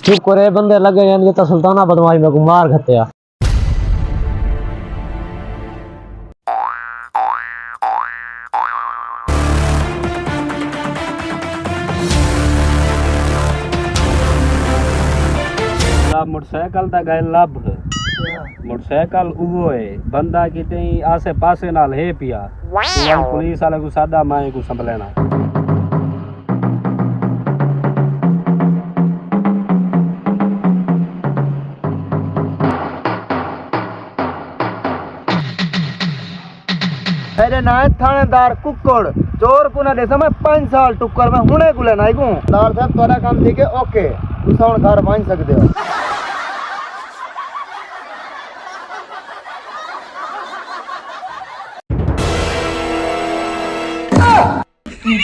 शुक्र है बंदे लगे यानी तो सुल्ताना बदमाश में को मार खत्या। मोटरसाइकिल दा गए लब मोटरसाइकिल उवो है बंदा किते आसे पासे नाल है पिया पुलिस वाले को सादा माए को संभलेना मेरे नाय थानेदार कुक्कड़ चोर को ना दे समय 5 साल टुक्कर में हुणे को लेना है को दार साहब तोरा काम ठीक है ओके तुम घर मान सकते हो।